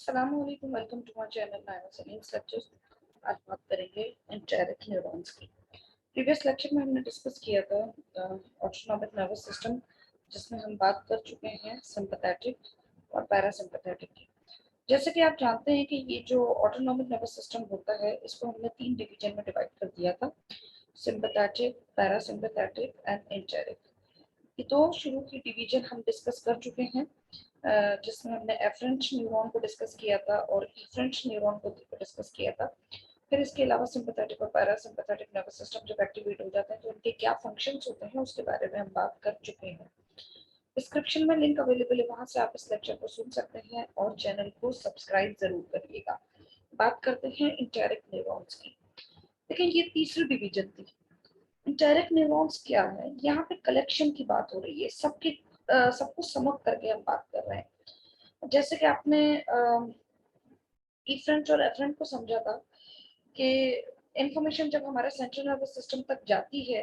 अस्सलामुअलैकुम, welcome to my channel Naira Saleem's lectures. आज बात करेंगे एंटेरिक न्यूरॉन्स की। प्रीवियस लेक्चर में हमने डिस्कस किया था ऑटोनॉमिक नर्वस सिस्टम, जिसमें हम बात कर चुके हैं सिंपैथेटिक और पैरासिम्पैथेटिक की। जैसे कि आप जानते हैं कि ये जो ऑटोनॉमिक नर्वस सिस्टम होता है, इसको हमने 3 डिवीजन में डिवाइड कर दिया था: सिंपैथेटिक, पैरासिम्पैथेटिक एंड एंटेरिक। ये दो शुरू की डिवीजन हम डिस्कस कर चुके हैं, जिसमें हमने एफरेंट न्यूरॉन को डिस्कस किया था और इफरेंट न्यूरॉन को डिस्कस किया था। फिर इसके अलावा सिंपैथेटिक और पैरासिम्पैथेटिक नर्वस सिस्टम जब एक्टिवेट हो जाते हैं तो उनके क्या फंक्शंस होते हैं उसके बारे में हम बात कर चुके हैं। डिस्क्रिप्शन में लिंक अवेलेबल है, वहां से आप इस लेक्चर को सुन सकते हैं और चैनल को सब्सक्राइब जरूर करिएगा। बात करते हैं इंटेरिक न्यूरॉन्स की। लेकिन ये तीसरी डिवीजन थी। इंटेरिक न्यूरॉन्स क्या है? यहाँ पे कलेक्शन की बात हो रही है, सबके सबको समझ करके हम बात कर रहे हैं। जैसे कि आपने इफरेंट और एफरेंट को समझा था कि इंफॉर्मेशन जब हमारे सेंट्रल नर्वस सिस्टम तक जाती है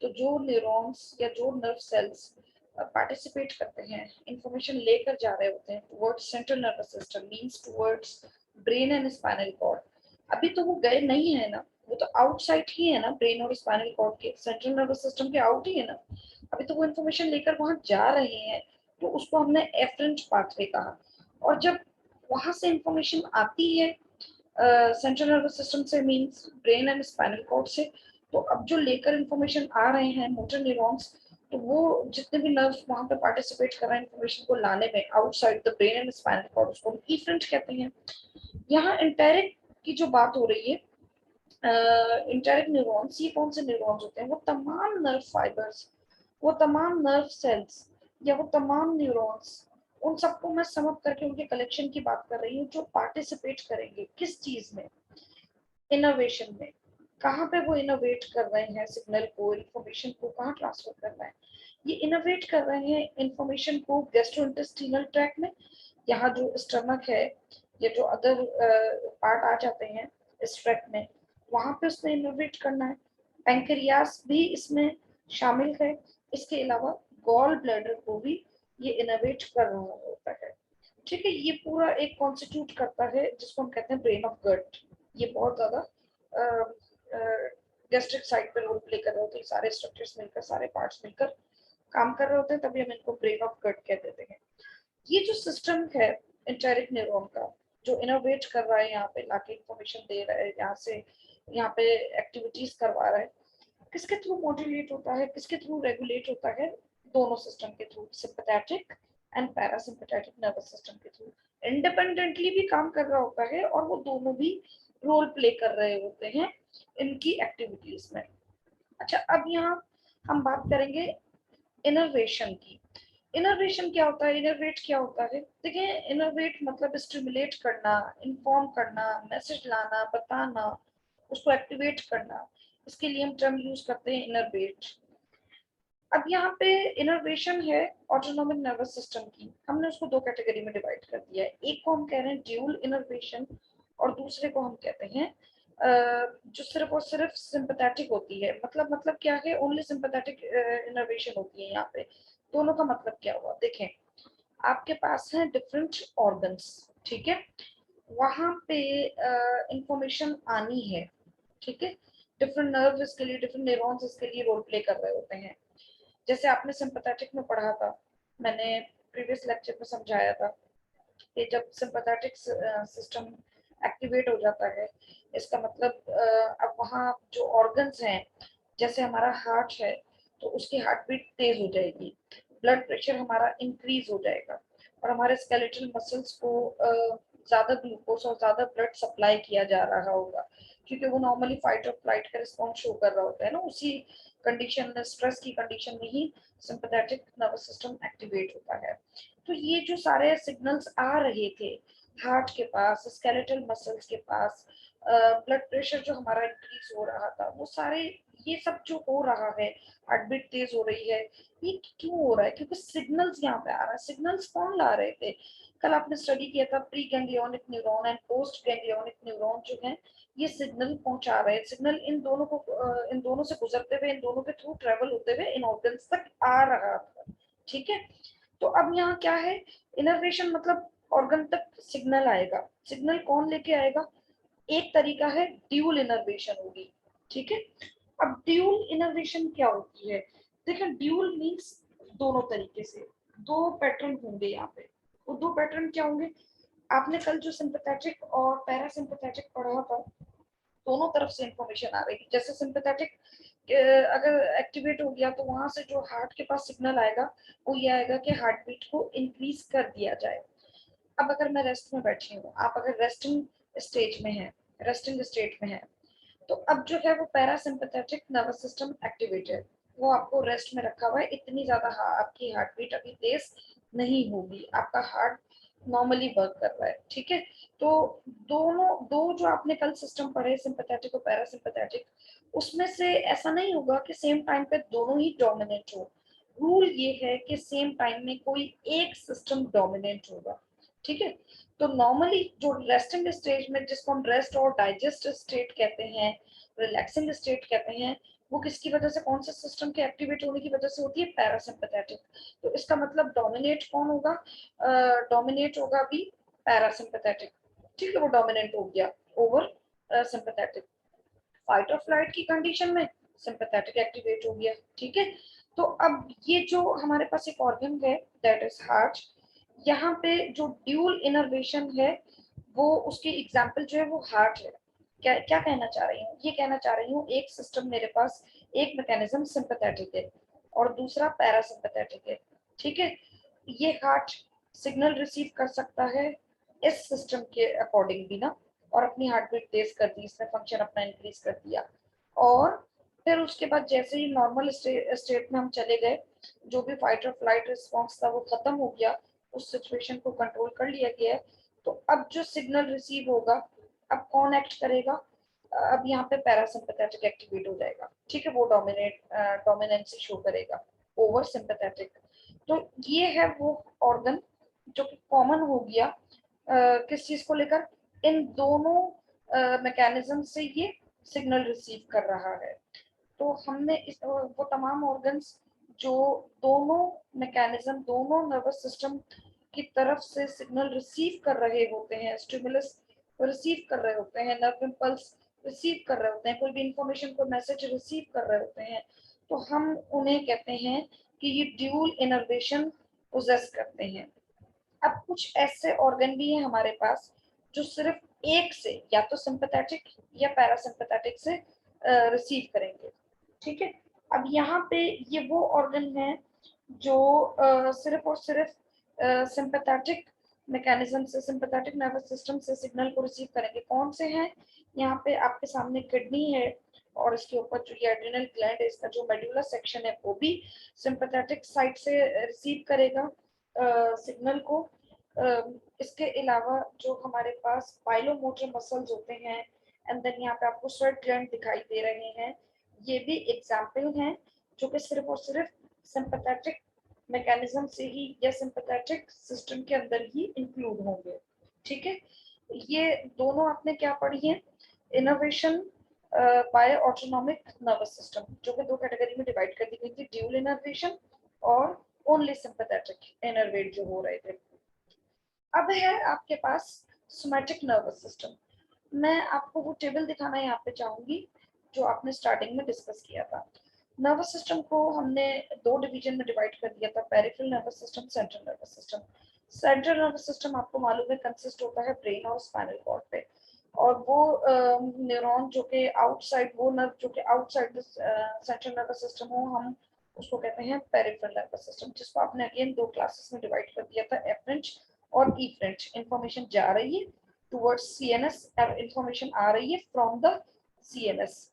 तो जो न्यूरॉन्स या जो नर्व सेल्स पार्टिसिपेट करते हैं, इंफॉर्मेशन लेकर जा रहे होते हैं towards central nervous system, means towards brain and spinal cord. अभी तो वो गए नहीं है ना, वो तो आउटसाइड ही है ना, ब्रेन और स्पाइनल कॉर्ड के, सेंट्रल नर्वस सिस्टम के आउट ही है ना। अभी तो वो इंफॉर्मेशन लेकर वहां जा रहे हैं, तो उसको हमने एफरेंट पाथवे कहा। और जब वहां से इंफॉर्मेशन आती है सेंट्रल नर्वस सिस्टम से, means brain and spinal cord से, तो अब जो लेकर इंफॉर्मेशन आ रहे हैं मोटर न्यूरॉन्स, तो वो जितने भी नर्व्स वहां पे पार्टिसिपेट कर रहे हैं इंफॉर्मेशन को लाने में outside the brain and spinal cord, उसको हम इफरेंट कहते हैं। यहाँ एंटेरिक की जो बात हो रही है, इंटेरिक न्यूरॉन्स, ये कौन से न्यूरॉन्स होते हैं? वो तमाम नर्व फाइबर्स, वो तमाम नर्व सेल्स या वो तमाम न्यूरॉन्स, उन सबको मैं समझ करके उनके कलेक्शन की बात कर रही हूँ जो पार्टिसिपेट करेंगे किस चीज में? इनोवेशन में। कहाँ पे वो इनोवेट कर रहे हैं? सिग्नल को, इंफॉर्मेशन को कहाँ ट्रांसफर कर रहे हैं? ये इनोवेट कर रहे हैं इंफॉर्मेशन को गैस्ट्रोइंटेस्टिनल ट्रैक्ट में, यहाँ जो स्टमक है या जो अदर पार्ट आ जाते हैं इस ट्रैक्ट में, वहां पे उसने इनोवेट करना है। पैंक्रियास भी इसमें शामिल है। इसके अलावा गॉल ब्लैडर को भी ये इनोवेट कर रहा होता है। ठीक है, ये पूरा एक कॉन्स्टिट्यूट करता है जिसको हम कहते हैं ब्रेन ऑफ गट। ये बहुत ज्यादा गैस्ट्रिक साइड पे रोल प्ले कर रहे होते हैं, सारे स्ट्रक्चर्स मिलकर, सारे पार्ट्स मिलकर काम कर रहे होते हैं, तभी हम इनको ब्रेन ऑफ गट कह देते हैं। ये जो सिस्टम है एंटेरिक न्यूरॉन का, जो इनोवेट कर रहा है, यहाँ पे लाके इंफॉर्मेशन दे रहा है, यहाँ से यहाँ पे एक्टिविटीज करवा रहा है, किसके थ्रू मॉड्यूलेट होता है, किसके थ्रू रेगुलेट होता है? दोनों सिस्टम के through, sympathetic and parasympathetic nervous system के थ्रू। इंडिपेंडेंटली भी काम कर रहा होता है और वो दोनों भी रोल प्ले कर रहे होते हैं इनकी एक्टिविटीज में। अच्छा, अब यहाँ हम बात करेंगे इनोवेशन की। इनोवेशन क्या होता है? इनोवेट क्या होता है? देखिए, इनोवेट मतलब स्टिमुलेट करना, इन्फॉर्म करना, मैसेज लाना, बताना, उसको एक्टिवेट करना। इसके लिए हम टर्म यूज करते हैं इनोवेट। अब यहाँ पे इनोवेशन है ऑटोनॉमिक नर्वस सिस्टम की, हमने उसको दो कैटेगरी में डिवाइड कर दिया है। एक को हम कह रहे हैं ड्यूल इनोवेशन और दूसरे को हम कहते हैं जो सिर्फ और सिर्फ सिंपैथेटिक होती है। मतलब क्या है? ओनली सिंपैथेटिक इनोवेशन होती है यहाँ पे। दोनों का मतलब क्या हुआ? देखें, आपके पास है डिफरेंट ऑर्गन्स, ठीक है, वहां पे इंफॉर्मेशन आनी है, ठीक है। डिफरेंट नर्व इसके लिए, डिफरेंट न्यूरॉन्स इसके लिए रोल प्ले कर रहे होते हैं। जैसे आपने सिंपैथेटिक में पढ़ा था, मैंने प्रीवियस लेक्चर में समझाया था कि जब सिंपैथेटिक सिस्टम एक्टिवेट हो जाता है, इसका मतलब अब वहाँ जो ऑर्गन्स हैं, जैसे हमारा हार्ट है तो उसकी हार्ट बीट तेज हो जाएगी, ब्लड प्रेशर हमारा इंक्रीज हो जाएगा और हमारे स्केलेटल मसल्स को ज्यादा ग्लूकोज और ज्यादा ब्लड सप्लाई किया जा रहा होगा, क्योंकि वो नॉर्मली फाइट और फ्लाइट का रिस्पॉन्स शो कर रहा होता है ना। उसी कंडीशन में, स्ट्रेस की कंडीशन में ही सिंपैथेटिक नर्वस सिस्टम एक्टिवेट होता है। तो ये जो सारे सिग्नल्स आ रहे थे हार्ट के पास, स्केलेटल मसल्स के पास, ब्लड प्रेशर जो हमारा इंक्रीज हो रहा था, वो सारे, ये सब जो हो रहा है, हार्ट बीट तेज हो रही है, ये क्यों हो रहा है? क्योंकि सिग्नल्स यहाँ पे आ रहा है। सिग्नल्स कौन ला रहे थे? कल आपने स्टडी किया था, pre ganglionic neuron and post ganglionic neuron जो है, ये सिग्नल पहुंचा रहे हैं। सिग्नल इन दोनों को, इन दोनों से गुजरते हुए, इन दोनों के थ्रू ट्रेवल होते हुए इन ऑर्गन्स तक आ रहा था, ठीक है। तो अब यहाँ क्या है? इनर्वेशन मतलब ऑर्गन तक सिग्नल आएगा। सिग्नल कौन लेके आएगा? एक तरीका है ड्यूल इनर्वेशन होगी, ठीक है। अब ड्यूल इनर्वेशन क्या होती है? देखो ड्यूल मींस दोनों तरीके से, दो पैटर्न होंगे यहाँ पे। वो दो पैटर्न क्या होंगे? आपने कल जो सिंपैथेटिक और पैरासिम्पैथेटिक पढ़ा था, दोनों तरफ से इंफॉर्मेशन आ रही है। जैसे सिंपैथेटिक अगर एक्टिवेट हो गया तो वहां से जो हार्ट के पास सिग्नल आएगा वो ये आएगा कि हार्ट बीट को इंक्रीज कर दिया जाए। अब अगर मैं रेस्ट में बैठी हूँ, आप अगर रेस्टिंग स्टेज में है, रेस्टिंग स्टेट में है, तो अब जो है वो पैरासिम्पैथेटिक नर्वस सिस्टम एक्टिवेट है, वो आपको रेस्ट में रखा हुआ है। इतनी ज्यादा आपकी हार्ट बीट अभी तेज नहीं होगी, आपका हार्ट नॉर्मली वर्क कर रहा है, ठीक है। तो दोनों दो जो आपने कल सिस्टम पढ़े सिंपैथेटिक और पैरासिम्पैथेटिक, उसमें से ऐसा नहीं होगा कि सेम टाइम पे दोनों ही डोमिनेट हो। रूल ये है कि सेम टाइम में कोई एक सिस्टम डोमिनेट होगा, ठीक है। तो नॉर्मली जो रेस्टिंग स्टेज में, जिसको हम रेस्ट और डाइजेस्ट स्टेट कहते हैं, रिलैक्सिंग स्टेट कहते हैं, वो किसकी वजह से, कौन से सिस्टम के एक्टिवेट होने की वजह से होती है? पैरासिम्पैथेटिक। तो इसका मतलब डोमिनेट कौन होगा? डोमिनेट होगा भी पैरासिम्पैथेटिक, ठीक है। वो डोमिनेट हो गया ओवर सिंपैथेटिक। फाइट और फ्लाइट की कंडीशन में सिंपैथेटिक एक्टिवेट हो गया, ठीक है। तो अब ये जो हमारे पास एक ऑर्गन है दैट इज हार्ट, यहाँ पे जो ड्यूल इनर्वेशन है वो उसकी एग्जांपल जो है वो हार्ट है। क्या क्या कहना चाह रही हूँ? ये कहना चाह रही हूँ एक सिस्टम मेरे पास, एक मैकेनिज्म सिंपैथेटिक है और दूसरा पैरासिम्पैथेटिक है, ठीक है। ये हार्ट सिग्नल रिसीव कर सकता है इस सिस्टम के अकॉर्डिंग भी ना, और अपनी हार्ट बीट तेज कर दी, इसने फंक्शन अपना इंक्रीज कर दिया। और फिर उसके बाद जैसे ही नॉर्मल स्टेट में हम चले गए, जो भी फाइट और फ्लाइट रिस्पॉन्स था वो खत्म हो गया, उस सिचुएशन को कंट्रोल कर लिया गया है। तो अब जो सिग्नल रिसीव होगा, अब कौन एक्ट करेगा? अब यहाँ पे पैरासिम्पैथेटिक एक्टिवेट हो जाएगा, ठीक है। वो डोमिनेंसी शो करेगा ओवर सिंपैथेटिक। तो ये है वो ऑर्गन जो कि कॉमन हो गया किस चीज को लेकर? इन दोनों मैकेनिज्म से ये सिग्नल रिसीव कर रहा है। तो हमने वो तमाम ऑर्गन्स जो दोनों मैकेनिज्म, दोनों नर्वस सिस्टम की तरफ से सिग्नल रिसीव कर रहे होते हैं, स्टिमुलस रिसीव कर रहे होते हैं, नर्व इम्पल्स रिसीव कर रहे होते हैं, कोई भी इंफॉर्मेशन, कोई मैसेज रिसीव कर रहे होते हैं, तो हम उन्हें कहते हैं कि ये ड्यूल इनर्वेशन पोजेस करते हैं। अब कुछ ऐसे ऑर्गन भी हैं हमारे पास जो सिर्फ एक से, या तो सिंपैथेटिक या पैरासिम्पैथेटिक से रिसीव करेंगे, ठीक है। अब यहाँ पे ये वो ऑर्गन है जो सिर्फ और सिर्फ सिंपैथेटिक मैकेनिज्म से, सिंपैथेटिक नर्वस सिस्टम से सिग्नल को रिसीव करेंगे। कौन से हैं? यहाँ पे आपके सामने किडनी है और इसके ऊपर जो ये एड्रिनल ग्लैंड है, इसका जो मेडुला सेक्शन है वो भी सिंपैथेटिक साइड से रिसीव करेगा सिग्नल को। इसके अलावा जो हमारे पास पाइलोमोटर मसल्स होते हैं, एंड देन यहाँ पे आपको स्वेट ग्लैंड दिखाई दे रहे हैं, ये भी एग्जाम्पल हैं जो कि सिर्फ और सिर्फ सिंपैथेटिक मैकेनिज्म से ही या सिंपैथेटिक सिस्टम के अंदर ही इंक्लूड होंगे, ठीक है। ये दोनों आपने क्या पढ़ी है? Innervation by autonomic nervous system, जो कि दो कैटेगरी में डिवाइड कर दी गई थी, ड्यूल इनर्वेशन और ओनली सिंपैथेटिक इनर्वेट जो हो रहे थे। अब है आपके पास सोमैटिक नर्वस सिस्टम। मैं आपको वो टेबल दिखाना यहाँ पे चाहूंगी जो आपने स्टार्टिंग में डिस्कस किया था। नर्वस सिस्टम को हमने दो डिवीजन में डिवाइड कर दिया था, peripheral nervous system, central nervous system. Central nervous system आपको मालूम है कंसिस्ट होता है ब्रेन और स्पाइनल कॉर्ड पे, और वो न्यूरॉन जो कि आउटसाइड, वो नर्व जो कि आउटसाइड सेंट्रल नर्वस सिस्टम हो, हम उसको कहते हैं पेरिफेरल नर्वस सिस्टम, जिसको आपने अगेन दो क्लासेस में डिवाइड कर दिया था, एफरेंट और इफरेंट। इंफॉर्मेशन जा रही है टुवर्ड्स सीएनएस, इंफॉर्मेशन आ रही है फ्रॉम द सीएनएस,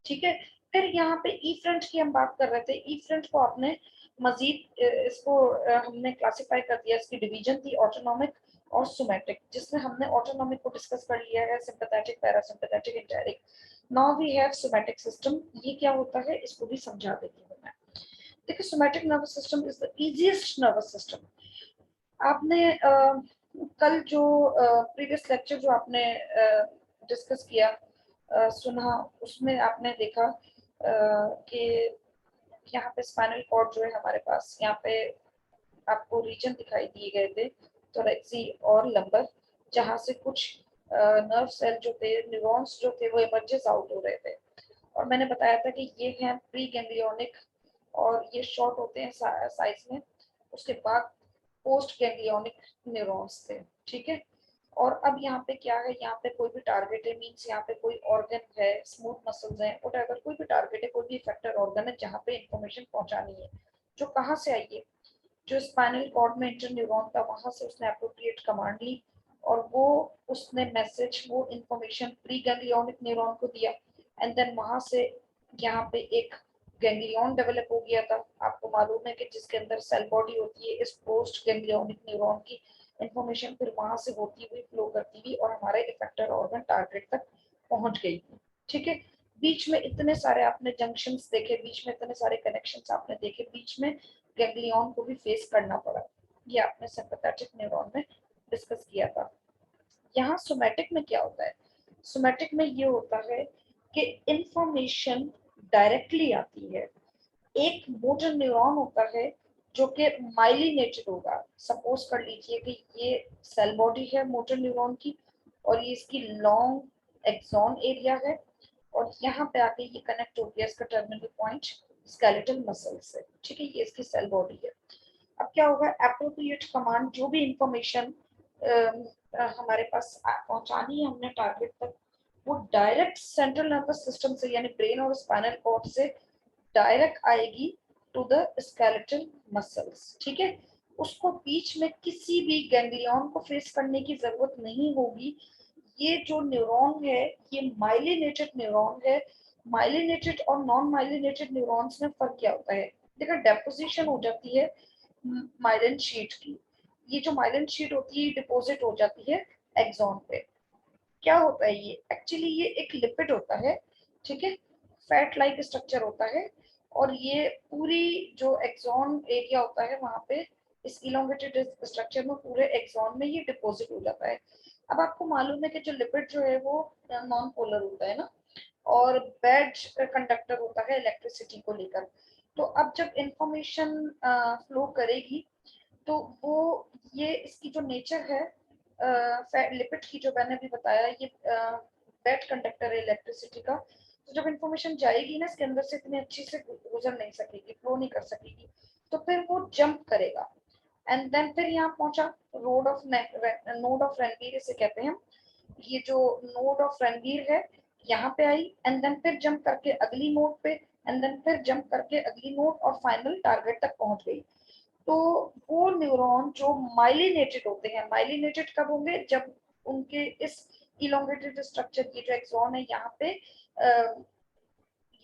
ठीक है। फिर यहाँ पे ई फ्रंट की हम बात कर रहे थे। ई फ्रंट को आपने मजीद इसको हमने क्लासिफाई कर दिया, इसकी डिवीजन थी ऑटोनॉमिक और सोमैटिक, जिसमें हमने ऑटोनॉमिक को डिस्कस कर लिया है, sympathetic, parasympathetic, enteric. Now we have somatic system. ये क्या होता है इसको भी समझा देती हूँ मैं। देखिए somatic nervous system is the easiest nervous system. आपने कल जो प्रीवियस लेक्चर जो आपने डिस्कस किया, सुना, उसमें आपने देखा कि यहाँ पे स्पाइनल कॉर्ड जो है हमारे पास, यहाँ पे आपको रीजन दिखाई दिए गए थे थोरैक्सी और लंबर, जहाँ से कुछ नर्व सेल जो थे, न्यूरॉन्स जो थे वो इमर्जेस आउट हो रहे थे। और मैंने बताया था कि ये हैं प्री गैंग्लियोनिक और ये शॉर्ट होते हैं साइज में। उसके बाद पोस्ट गैंग्लियोनिक न्यूरॉन्स थे, ठीक है। और अब यहाँ पे क्या है, यहाँ पे कोई भी टारगेट है, मीन्स यहाँ पे कोई ऑर्गन है, स्मूथ मसल्स हैं, व्हाटएवर, कोई भी टारगेट है, कोई भी इफेक्टर ऑर्गन है जहाँ पे इंफॉर्मेशन पहुंचानी है, जो कहाँ से आई है, जो स्पाइनल कॉर्ड में इंटर न्यूरॉन था वहां से उसने एप्रोप्रिएट कमांड ली और वो उसने मैसेज, वो इंफॉर्मेशन प्री गैंग्लियोनिक न्यूरॉन को दिया एंड देन वहां से यहाँ पे एक गैंग्लियन डेवलप हो गया था। आपको मालूम है कि जिसके अंदर सेल बॉडी होती है, इस पोस्ट गैंग्लियोनिक न्यूरॉन की इंफॉर्मेशन फिर वहां से होती हुई फ्लो करती हुई और हमारे इफेक्टर ऑर्गन टारगेट तक पहुंच गई थी, ठीक है। बीच में इतने सारे आपने जंक्शंस देखे, बीच में इतने सारे कनेक्शंस आपने देखे, बीच में गैंग्लियन को भी फेस करना पड़ा। ये आपने सिंपैथेटिक न्यूरॉन में डिस्कस किया था। यहाँ सोमैटिक में क्या होता है, सोमैटिक में ये होता है कि इंफॉर्मेशन डायरेक्टली आती है। एक मोटर न्यूरॉन होता है जो कि माइलिनेटेड होगा। सपोज कर लीजिए कि ये सेल बॉडी है मोटर न्यूरॉन की और ये इसकी लॉन्ग एक्सॉन एरिया है और यहाँ पे आके ये कनेक्ट हो गया इसका टर्मिनल पॉइंट स्केलेटल मसल से, ठीक है। ये इसकी सेल बॉडी है। अब क्या होगा, एप्रोप्रिएट कमांड, जो भी इंफॉर्मेशन हमारे पास पहुंचानी है हमने टारगेट तक, वो डायरेक्ट सेंट्रल नर्वस सिस्टम से यानी ब्रेन और स्पाइनल कॉर्ड से डायरेक्ट आएगी टू द स्केलेटल मसल्स, ठीक है। उसको बीच में किसी भी गैंग्लियन को फेस करने की जरूरत नहीं होगी। ये जो न्यूरॉन है ये माइलिनेटेड न्यूरॉन है। माइलिनेटेड और नॉन माइलिनेटेड न्यूरॉन्स में फर्क क्या होता है, देखो डेपोजिशन हो जाती है माइलिन शीट की। ये जो माइलिन शीट होती है डिपॉजिट हो जाती है एक्सॉन पे। क्या होता है, ये एक्चुअली ये एक लिपिड होता है, ठीक है। फैट लाइक स्ट्रक्चर होता है और ये पूरी जो एक्सॉन एरिया होता है वहां पे इस इलोंगेटेड स्ट्रक्चर में पूरे एक्सॉन में ये डिपॉजिट हो जाता है। अब आपको मालूम है कि जो लिपिड जो है वो नॉन पोलर होता है ना, और बैड कंडक्टर होता है इलेक्ट्रिसिटी को लेकर। तो अब जब इंफॉर्मेशन फ्लो करेगी तो वो ये इसकी जो नेचर है लिपिड की, जो मैंने अभी बताया, ये बैड कंडक्टर है इलेक्ट्रिसिटी का। तो जब इंफॉर्मेशन जाएगी ना इसके अंदर से इतनी अच्छी से गुजर नहीं सकेगी, फ्लो नहीं कर सकेगी, तो फिर वो जंप करेगा एंड देन फिर यहाँ पहुंचा नोड ऑफ रेनवीर इसे कहते हैं। ये जो नोड ऑफ रणवीर है यहाँ पे आई एंड देन फिर जंप करके अगली नोड पे एंड देन फिर जंप करके अगली नोड और फाइनल टारगेट तक पहुंच गई। तो वो न्यूरॉन जो माइलिनेटेड होते हैं, माइलिनेटेड कब होंगे, जब उनके इस इलोंगेटेड स्ट्रक्चर की जो एक्सॉन है यहाँ पे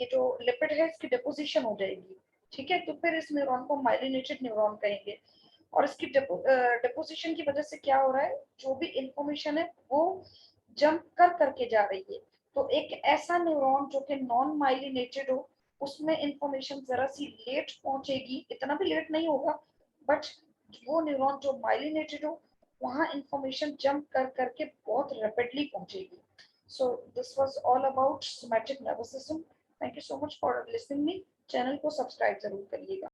ये जो लिपिड है इसकी डिपोजिशन हो जाएगी, ठीक है। तो फिर इस न्यूरॉन को माइलिनेटेड न्यूरॉन कहेंगे। और इसकी डिपोजिशन की वजह से क्या हो रहा है, जो भी इंफॉर्मेशन है वो जंप कर करके जा रही है। तो एक ऐसा न्यूरॉन जो कि नॉन माइलिनेटेड हो उसमें इंफॉर्मेशन जरा सी लेट पहुंचेगी, इतना भी लेट नहीं होगा, बट वो न्यूरॉन जो माइलिनेटेड हो वहां इंफॉर्मेशन जंप कर करके बहुत रैपिडली पहुंचेगी। So this was all about somatic nervous system. Thank you so much for listening me. Channel को सब्सक्राइब जरूर करिएगा।